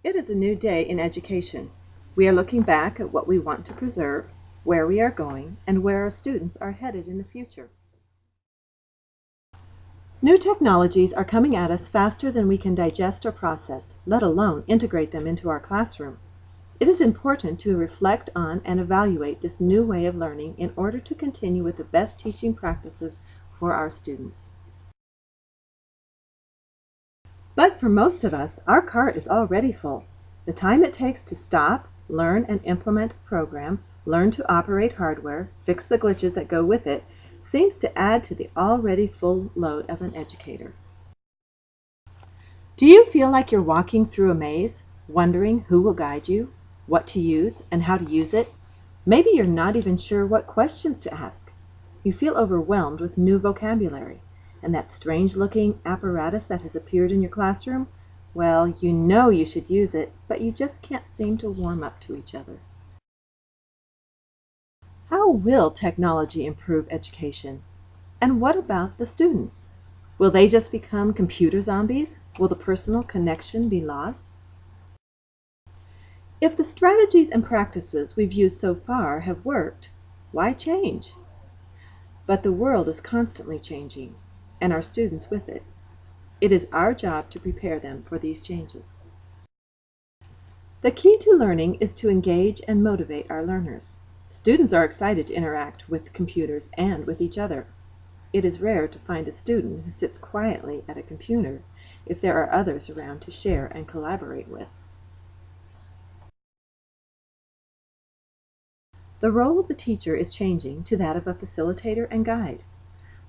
It is a new day in education. We are looking back at what we want to preserve, where we are going, and where our students are headed in the future. New technologies are coming at us faster than we can digest or process, let alone integrate them into our classroom. It is important to reflect on and evaluate this new way of learning in order to continue with the best teaching practices for our students. But for most of us, our cart is already full. The time it takes to stop, learn and implement a program, learn to operate hardware, fix the glitches that go with it, seems to add to the already full load of an educator. Do you feel like you're walking through a maze, wondering who will guide you, what to use, and how to use it? Maybe you're not even sure what questions to ask. You feel overwhelmed with new vocabulary. And that strange-looking apparatus that has appeared in your classroom? Well, you know you should use it, but you just can't seem to warm up to each other. How will technology improve education? And what about the students? Will they just become computer zombies? Will the personal connection be lost? If the strategies and practices we've used so far have worked, why change? But the world is constantly changing, and our students with it. It is our job to prepare them for these changes. The key to learning is to engage and motivate our learners. Students are excited to interact with computers and with each other. It is rare to find a student who sits quietly at a computer if there are others around to share and collaborate with. The role of the teacher is changing to that of a facilitator and guide.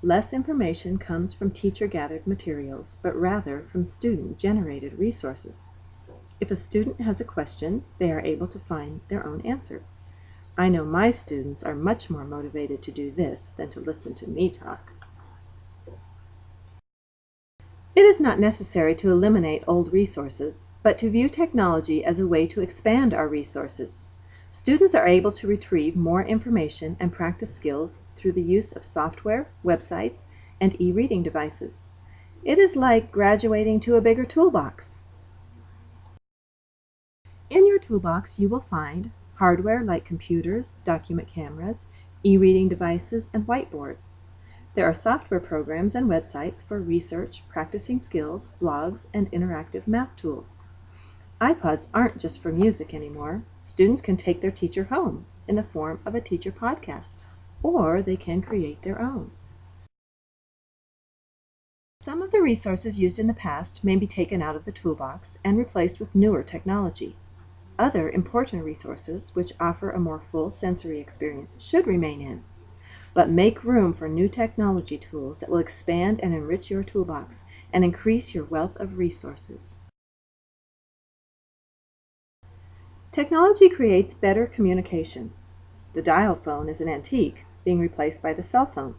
Less information comes from teacher-gathered materials, but rather from student-generated resources. If a student has a question, they are able to find their own answers. I know my students are much more motivated to do this than to listen to me talk. It is not necessary to eliminate old resources, but to view technology as a way to expand our resources. Students are able to retrieve more information and practice skills through the use of software, websites, and e-reading devices. It is like graduating to a bigger toolbox. In your toolbox, you will find hardware like computers, document cameras, e-reading devices, and whiteboards. There are software programs and websites for research, practicing skills, blogs, and interactive math tools. iPods aren't just for music anymore. Students can take their teacher home in the form of a teacher podcast, or they can create their own. Some of the resources used in the past may be taken out of the toolbox and replaced with newer technology. Other important resources, which offer a more full sensory experience, should remain in. But make room for new technology tools that will expand and enrich your toolbox and increase your wealth of resources. Technology creates better communication. The dial phone is an antique, being replaced by the cell phone,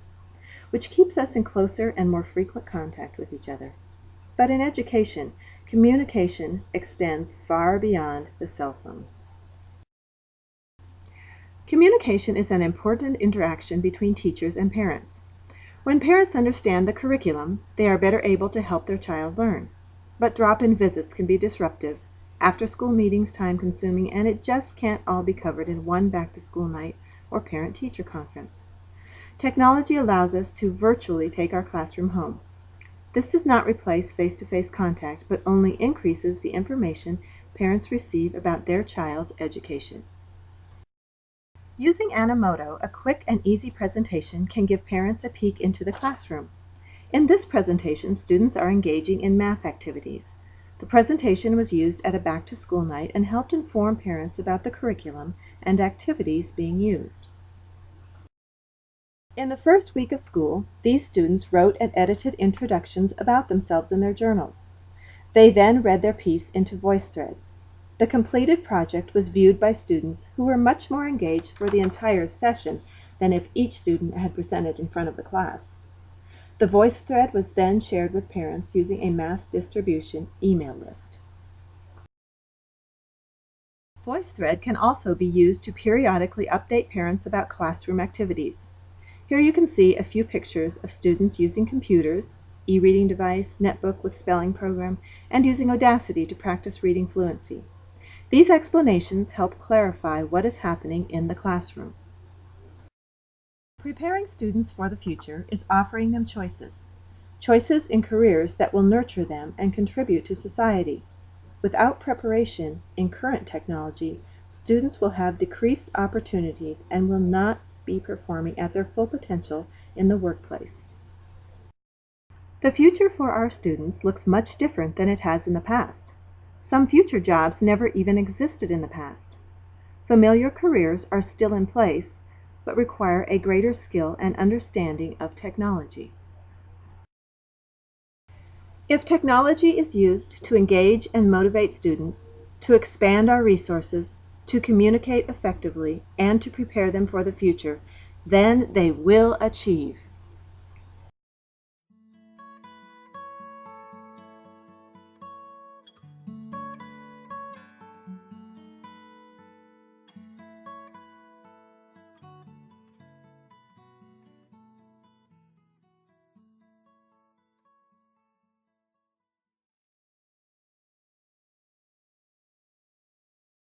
which keeps us in closer and more frequent contact with each other. But in education, communication extends far beyond the cell phone. Communication is an important interaction between teachers and parents. When parents understand the curriculum, they are better able to help their child learn. But drop-in visits can be disruptive, after-school meetings time-consuming, and it just can't all be covered in one back-to-school night or parent-teacher conference. Technology allows us to virtually take our classroom home. This does not replace face-to-face contact, but only increases the information parents receive about their child's education. Using Animoto, a quick and easy presentation can give parents a peek into the classroom. In this presentation, students are engaging in math activities. The presentation was used at a back-to-school night and helped inform parents about the curriculum and activities being used. In the first week of school, these students wrote and edited introductions about themselves in their journals. They then read their piece into VoiceThread. The completed project was viewed by students who were much more engaged for the entire session than if each student had presented in front of the class. The VoiceThread was then shared with parents using a mass distribution email list. VoiceThread can also be used to periodically update parents about classroom activities. Here you can see a few pictures of students using computers, e-reading device, netbook with spelling program, and using Audacity to practice reading fluency. These explanations help clarify what is happening in the classroom. Preparing students for the future is offering them choices. Choices in careers that will nurture them and contribute to society. Without preparation in current technology, students will have decreased opportunities and will not be performing at their full potential in the workplace. The future for our students looks much different than it has in the past. Some future jobs never even existed in the past. Familiar careers are still in place, but require a greater skill and understanding of technology. If technology is used to engage and motivate students, to expand our resources, to communicate effectively, and to prepare them for the future, then they will achieve.